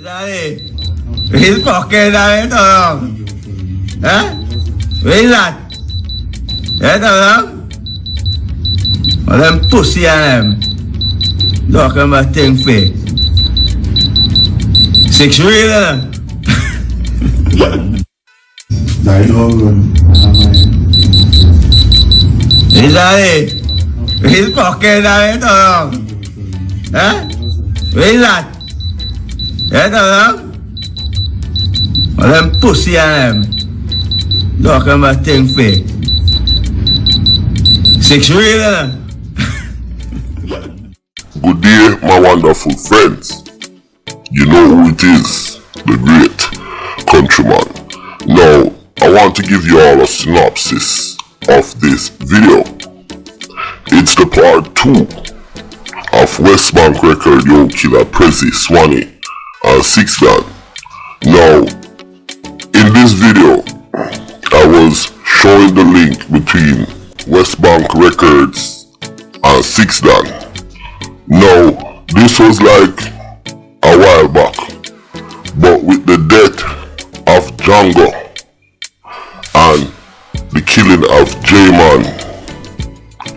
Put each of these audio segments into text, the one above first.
Swanny, he's fucking that along. Huh? Where is that? That along? All them pussy and them. Talking about thing for 6 real. Swanny, he's fucking that along. Huh? Where is that? That along? All them pussy and them. Talking about thing for 6 real. Good day, my wonderful friends. You know who it is, the great countryman. Now, I want to give you all a synopsis of this video. It's the part 2 of West Bank record Yo Killa Prezi, Swanny, and 6 Dan. Now, in this video, I was showing the link between West Bank Records and 6 Dan. Now, this was like a while back, but with the death of Django and the killing of J-Man,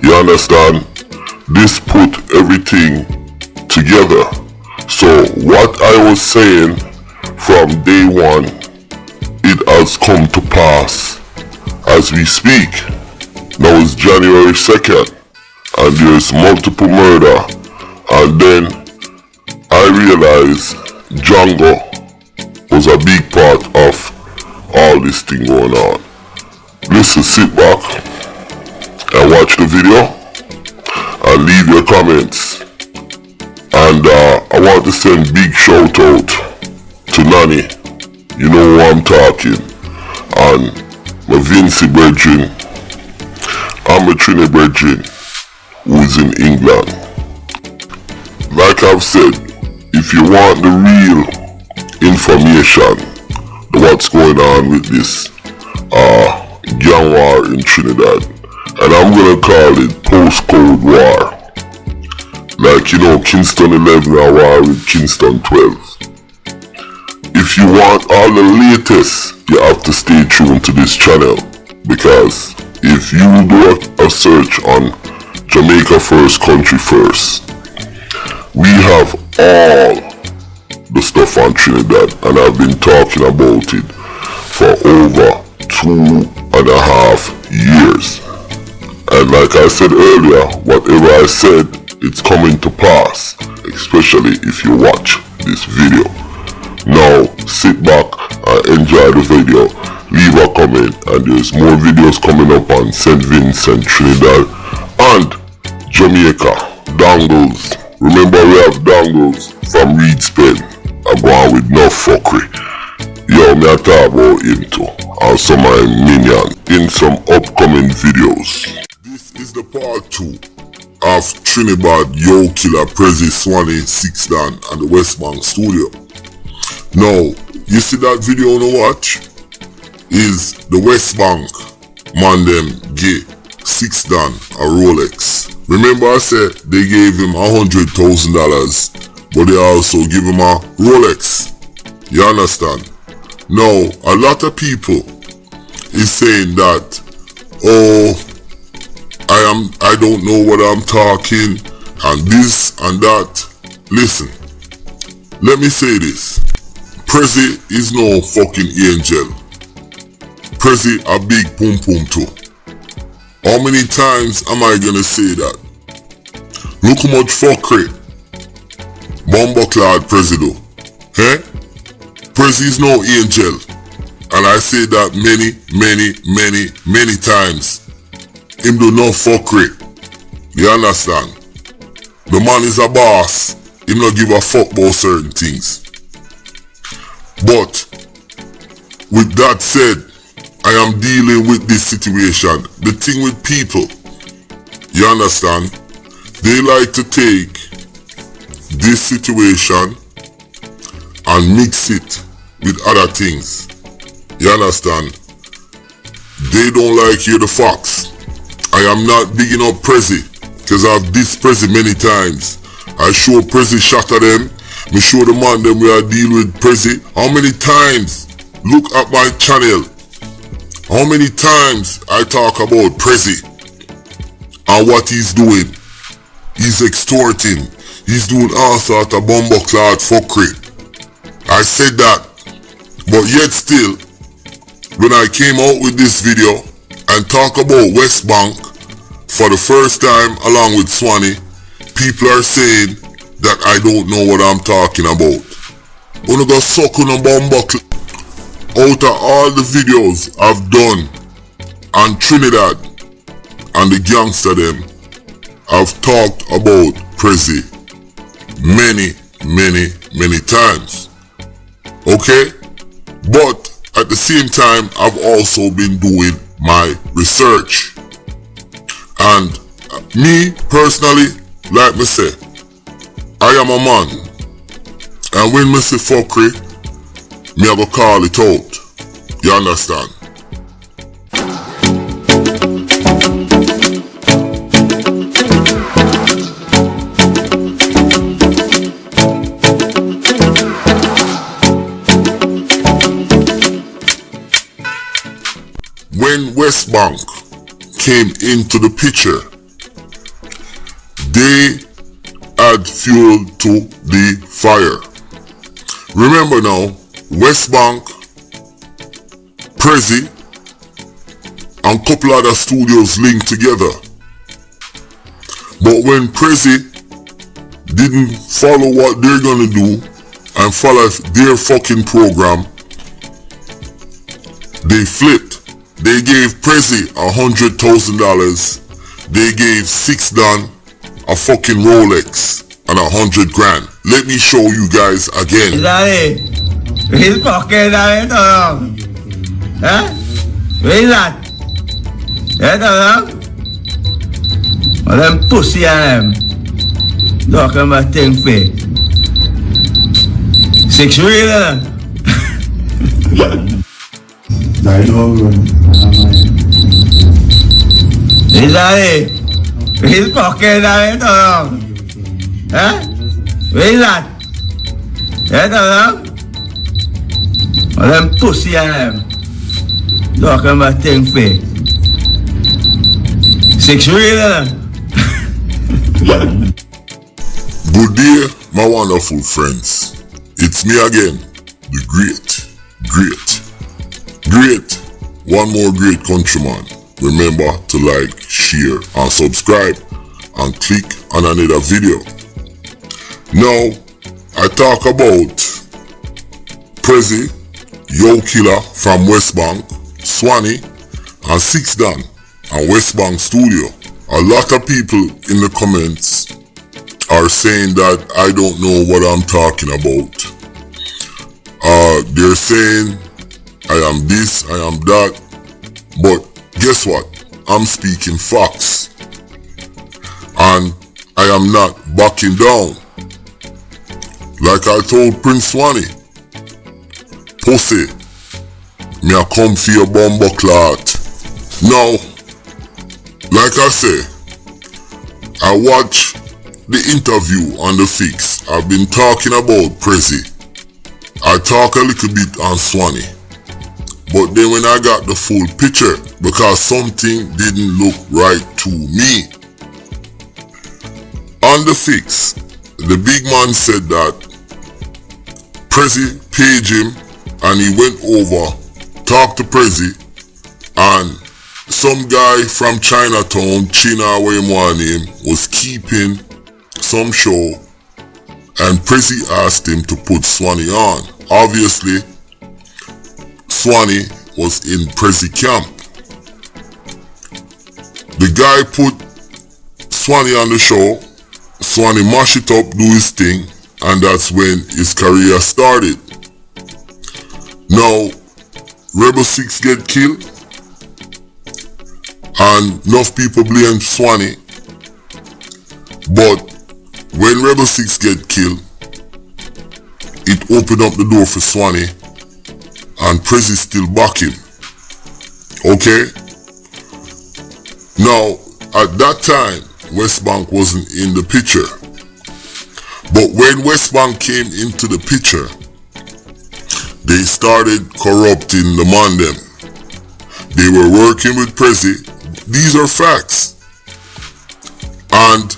you understand, this put everything together. So what I was saying from day one, it has come to pass as we speak. Now it's January 2nd and there's multiple murder, and then I realized Django was a big part of all this thing going on. Listen, sit back and watch the video and leave your comments. And I want to send big shout out to Nanny, you know who I'm talking, and my Vincy brethren and my Trini brethren who's in England. Like I've said, if you want the real information, what's going on with this gang war in Trinidad, and I'm gonna call it postcode war, like, you know, Kingston 11 a war with Kingston 12. If you want all the latest, you have to stay tuned to this channel, because if you do a search on Jamaica First, Country First, we have all the stuff on Trinidad, and I've been talking about it for over 2.5 years. And like I said earlier, whatever I said, it's coming to pass, especially if you watch this video. Now, sit back and enjoy the video, leave a comment, and there's more videos coming up on St. Vincent, Trinidad, and Jamaica. Dangles. Remember, we have dangles from Reed's Pen. I'm going with no fuckery. Yo, me I talk about him too, and some of my minions in some upcoming videos. This is the part 2 of Trinidad Yo Killa Prezi, Swanny, 6 Dan, and the West Bank studio. Now, you see that video on the watch? Is the West Bank man them get 6 Dan a Rolex. Remember I said they gave him $100,000, but they also give him a Rolex. You understand? Now, a lot of people is saying that, oh, I don't know what I'm talking, and this and that. Listen, let me say this. Prezi is no fucking angel. Prezi a big pum pum too. How many times am I gonna say that? Look how much fuckery Bumbleclad Prezi do. Eh? Prezi is no angel. And I say that many times. Him do no fuckery. You understand? The man is a boss. Him not give a fuck about certain things. But with that said, I am dealing with this situation. The thing with people, you understand? They like to take this situation and mix it with other things. You understand? They don't like hear the facts. I am not bigging up Prezi, because I've dissed Prezi many times. I show Prezi shot at them, Me show the man them we are deal with Prezi. How many times look at my channel? How many times I talk about Prezi and what he's doing? He's extorting. He's doing all sort of bumbleclad fuckery. I said that. But yet still, when I came out with this video and talk about West Bank for the first time along with Swanny, people are saying that I don't know what I'm talking about. Wanna go suck on a bumbuckle. Out of all the videos I've done on Trinidad and the gangster them, I've talked about Prezi many times. Okay? But at the same time, I've also been doing my research. And me personally, like me say, I am a man. And when me say fuckery, me I go call it out. You understand? When West Bank came into the picture, they add fuel to the fire. Remember now, West Bank, Prezi, and couple other studios linked together. But when Prezi didn't follow what they're gonna do and follow their fucking program, they flipped. They gave Prezi $100,000. They gave 6 Don a fucking Rolex and 100 grand. Let me show you guys again. He's fucking todo. ¿Eh? ¿Ves that? Todo. All them pussy and them. Talking about thing fake. 6 real. He's fucking todo. ¿Eh? ¿Ves that? Todo. All them pussy and them. Talking about thing fake. 6 real. Good day, my wonderful friends. It's me again, the great, one more great countryman. Remember to like, share, and subscribe, and click on another video. Now, I talk about Prezi, Yo Killa from West Bank, Swanny, and 6 Don and West Bank Studio. A lot of people in the comments are saying that I don't know what I'm talking about. They're saying I am this, I am that, but guess what? I'm speaking facts. And I am not backing down. Like I told Prince Swanny, pussy, me a come for your bumbo clot. Now, like I say, I watch the interview on the Fix. I've been talking about Prezi. I talk a little bit on Swanny. But then when I got the full picture, because something didn't look right to me. On the Fix, the big man said that Prezi paid him and he went over, talked to Prezi, and some guy from Chinatown, China, where him name, was keeping some show, and Prezi asked him to put Swanny on. Obviously, Swanny was in Prezi camp. The guy put Swanny on the show, Swanny mash it up, do his thing, and that's when his career started. Now, Rebel 6 get killed, and enough people blame Swanny, but when Rebel 6 get killed, it opened up the door for Swanny, and Prezi still back him. Okay? Now, at that time, West Bank wasn't in the picture. But when West Bank came into the picture, they started corrupting the man them. They were working with Prezi. These are facts. And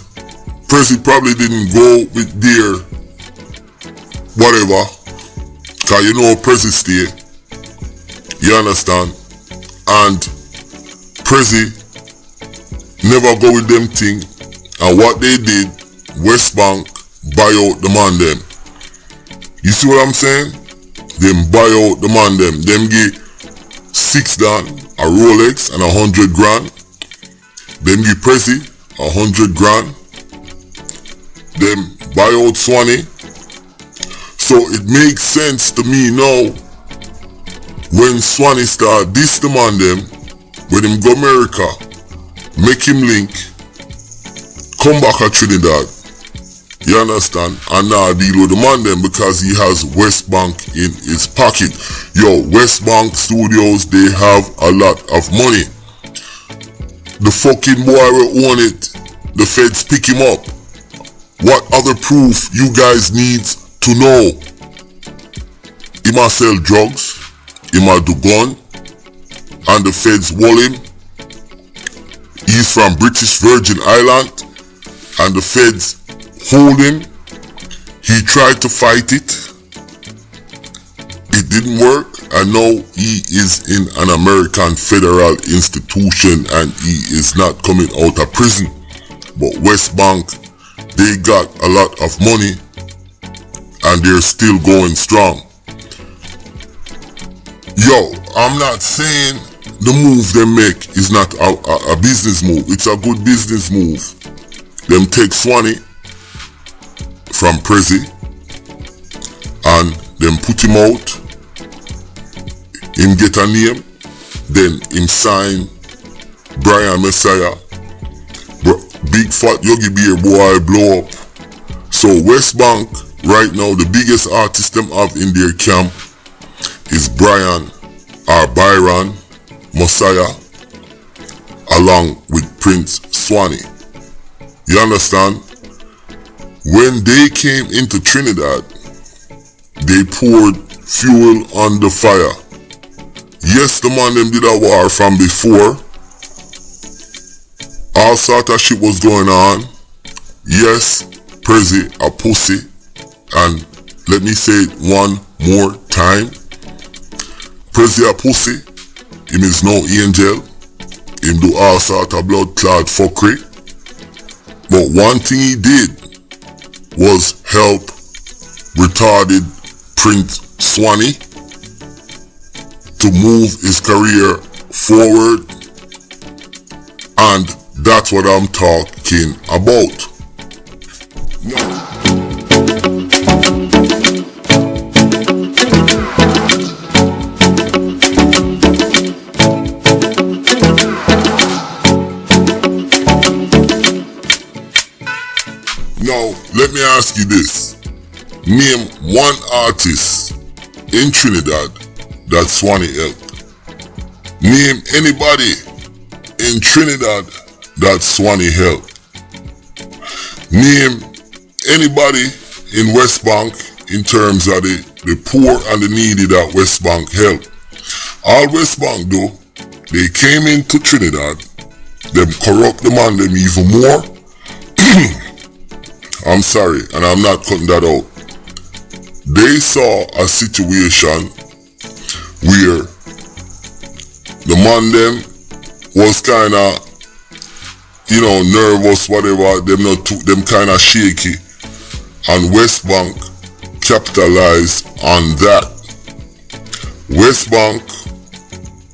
Prezi probably didn't go with their whatever. Cause you know Prezi stay. You understand? And Prezi never go with them thing. And what they did, West Bank buy out the man them. You see what I'm saying? Them buy out the man them. Them give 6 Dan, a Rolex and 100 grand. Them give Prezi 100 grand. Them buy out Swanny. So it makes sense to me now when Swanny start this the man them, when him go America, make him link, come back at Trinidad. You understand? And now deal with the man them because he has West Bank in his pocket. Yo, West Bank Studios, they have a lot of money. The fucking boy will own it. The feds pick him up. What other proof you guys need to know? He must sell drugs. He must do gun. And the feds wall him. He's from British Virgin Island. And the feds hold him. He tried to fight it. It didn't work. And now he is in an American federal institution and he is not coming out of prison. But West Bank, they got a lot of money and they're still going strong. Yo, I'm not saying the move they make is not a business move. It's a good business move. Them take Swanny from Prezi and them put him out. Him get a name. Then him sign Brian Messiah. Big fat Yogi Bear boy blow up. So West Bank right now, the biggest artist them have in their camp is Byron Messiah along with Prince Swanny. You understand? When they came into Trinidad, they poured fuel on the fire. Yes, the man them did a war from before. All sort of shit was going on. Yes, Prezi a pussy. And let me say it one more time. Prezi a pussy. Him is no angel. Him do all sort of blood clot fuckery. But one thing he did was help retarded Prince Swanny to move his career forward. And that's what I'm talking about. Now, let me ask you this. Name one artist in Trinidad that Swanny helped. Name anybody in Trinidad that Swanny helped. Name anybody in West Bank in terms of the poor and the needy that West Bank helped. All West Bank do, they came into Trinidad, them corrupt the man them even more. I'm sorry, and I'm not cutting that out. They saw a situation where the man them was kinda, nervous, whatever, them kinda shaky. And West Bank capitalized on that. West Bank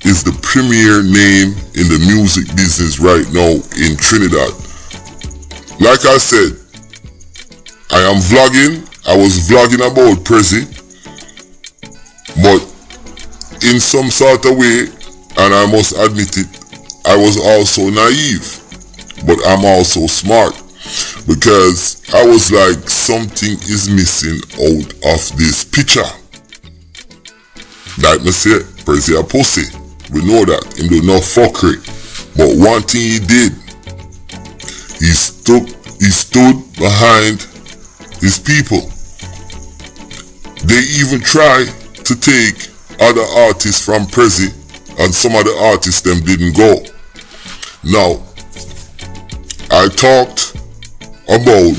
is the premier name in the music business right now in Trinidad. Like I said, I am vlogging. I was vlogging about Prezi, but in some sort of way, and I must admit it, I was also naive, but I'm also smart, because I was like, something is missing out of this picture. Like me say, Prezi a pussy. We know that. Him do no fuckery. But one thing he did, he stood behind his people. They even try to take other artists from Prezi, and some of the artists them didn't go. Now, I talked about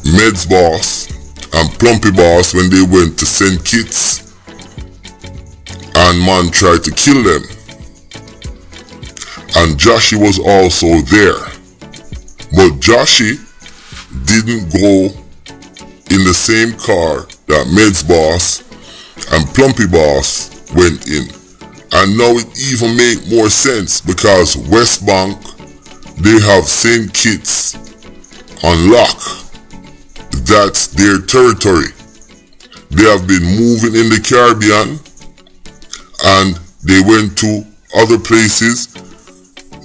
Meds Boss and Plumpy Boss when they went to send kits and man tried to kill them. And Joshy was also there. But Joshy didn't go in the same car that Meds Boss and Plumpy Boss went in. And now it even make more sense because West Bank, they have sent kits on lock. That's their territory. They have been moving in the Caribbean and they went to other places.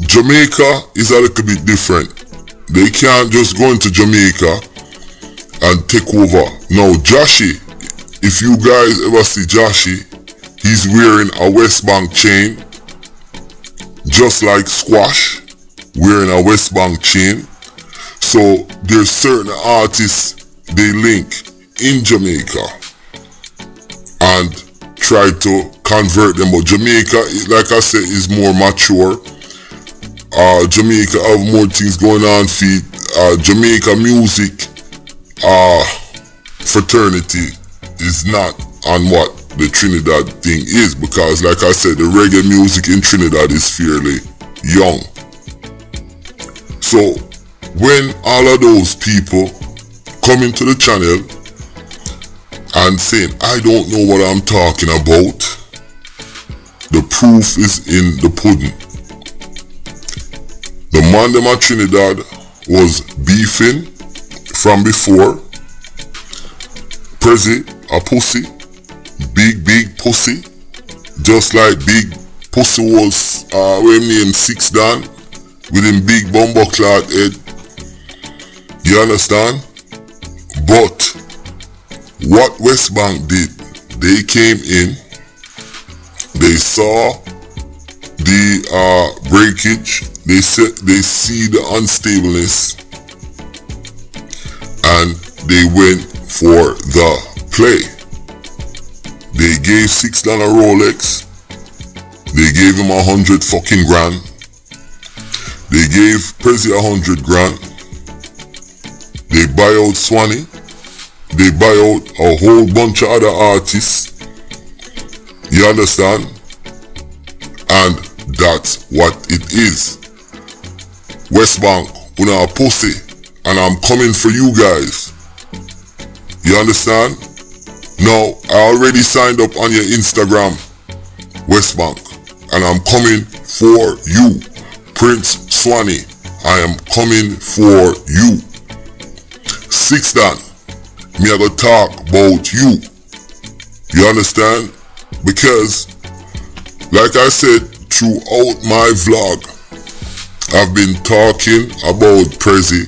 Jamaica is a little bit different. They can't just go into Jamaica and take over. Now Joshy, if you guys ever see Joshy, he's wearing a West Bank chain, just like Squash, wearing a West Bank chain. So there's certain artists they link in Jamaica and try to convert them. But Jamaica, like I said, is more mature. Jamaica have more things going on for Jamaica music. Fraternity is not on what the Trinidad thing is, because like I said, the reggae music in Trinidad is fairly young. So when all of those people come into the channel and saying, I don't know what I'm talking about, the proof is in the pudding. The man them at Trinidad was beefing from before. Prezi, a pussy, big pussy, just like big pussy was when named Six Dan with him big bumper clad head. You understand? But what West Bank did, they came in, they saw the breakage, they see the unstableness, and they went for the play. They gave $6 Rolex, they gave him 100 fucking grand, they gave Prezi 100 grand, they buy out Swanny, they buy out a whole bunch of other artists. You understand? And that's what it is. West Bank, una a pussy, and I'm coming for you guys. You understand? Now, I already signed up on your Instagram, West Bank, and I'm coming for you. Prince Swanny, I am coming for you. Six Dan, me I go talk about you. You understand? Because, like I said, throughout my vlog, I've been talking about Prezi.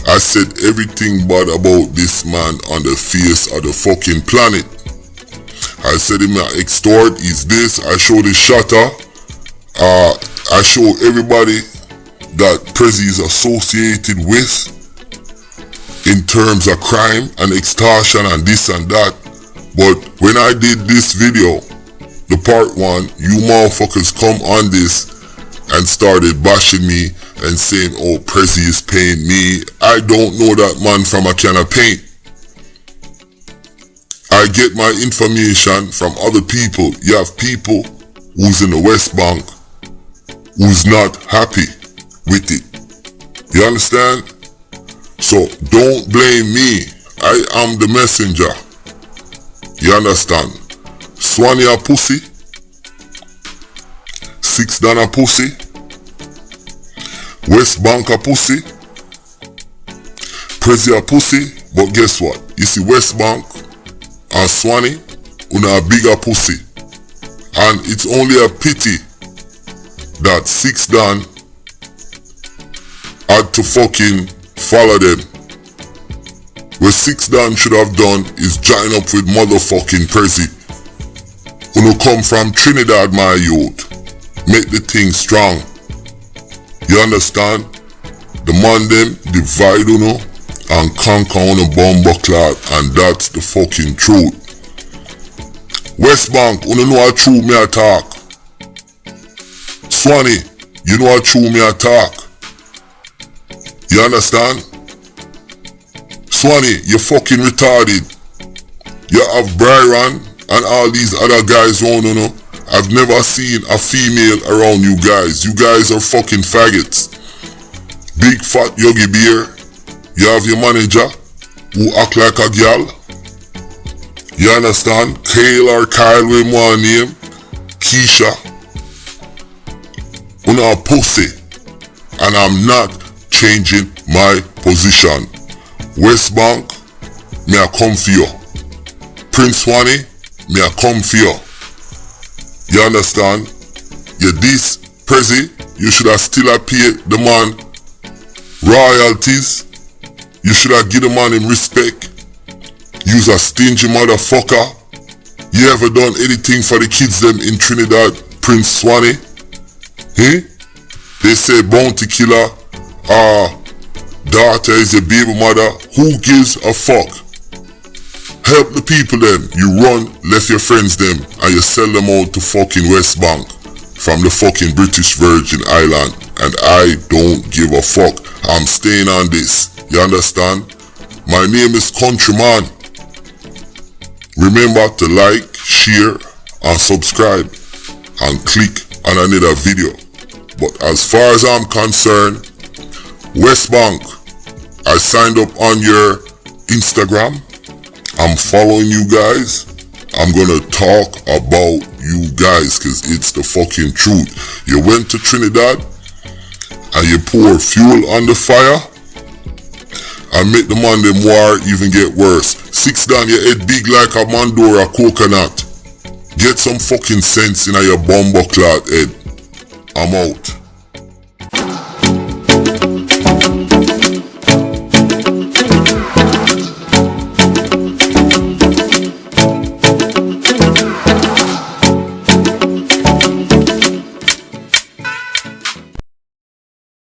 I said everything bad about this man on the face of the fucking planet. I said him extort, he's this, I show the shutter. I show everybody that Prezi is associated with in terms of crime and extortion and this and that. But when I did this video, the part 1, you motherfuckers come on this and started bashing me and saying, oh, Prezi is paying me. I don't know that man from a can of paint. I get my information from other people. You have people who's in the West Bank who's not happy with it. You understand? So don't blame me. I am the messenger. You understand? Swanny a pussy. Six Dan a pussy. West Bank a pussy. Prezi a pussy. But guess what? You see West Bank and Swanny, una a bigger pussy. And it's only a pity that Six Dan had to fucking follow them. What Six Dan should have done is join up with motherfucking Prezi. Uno come from Trinidad, my youth. Make the thing strong. You understand? The man them divide uno and conquer on a bomber clot, and that's the fucking truth. West Bank, you know how true me attack. Swanny, you know how true me attack. You understand? Swanny, you fucking retarded. You have Byron and all these other guys around, you know. I've never seen a female around you guys. You guys are fucking faggots. Big fat Yogi Bear. You have your manager who act like a gal. You understand? Kale or Kyle with one name. Keisha. Una a pussy. And I'm not changing my position. West Bank, me a come for you. Prince Swanny, me a come for you. You understand? You this Prezi, you should have still have paid the man royalties. You should have given the man him respect. You's a stingy motherfucker. You ever done anything for the kids them in Trinidad, Prince Swanny? Eh? They say bounty killer, daughter is a baby mother. Who gives a fuck? Help the people them. You run, left your friends them, and you sell them out to fucking West Bank from the fucking British Virgin Island. And I don't give a fuck. I'm staying on this. You understand? My name is Countryman. Remember to like, share, and subscribe, and click on another video. But as far as I'm concerned, West Bank, I signed up on your Instagram. I'm following you guys. I'm gonna talk about you guys because it's the fucking truth. You went to Trinidad and you pour fuel on the fire and make the man them war even get worse. Six down your head big like a Mandora coconut. Get some fucking sense in your bomber clot head. I'm out.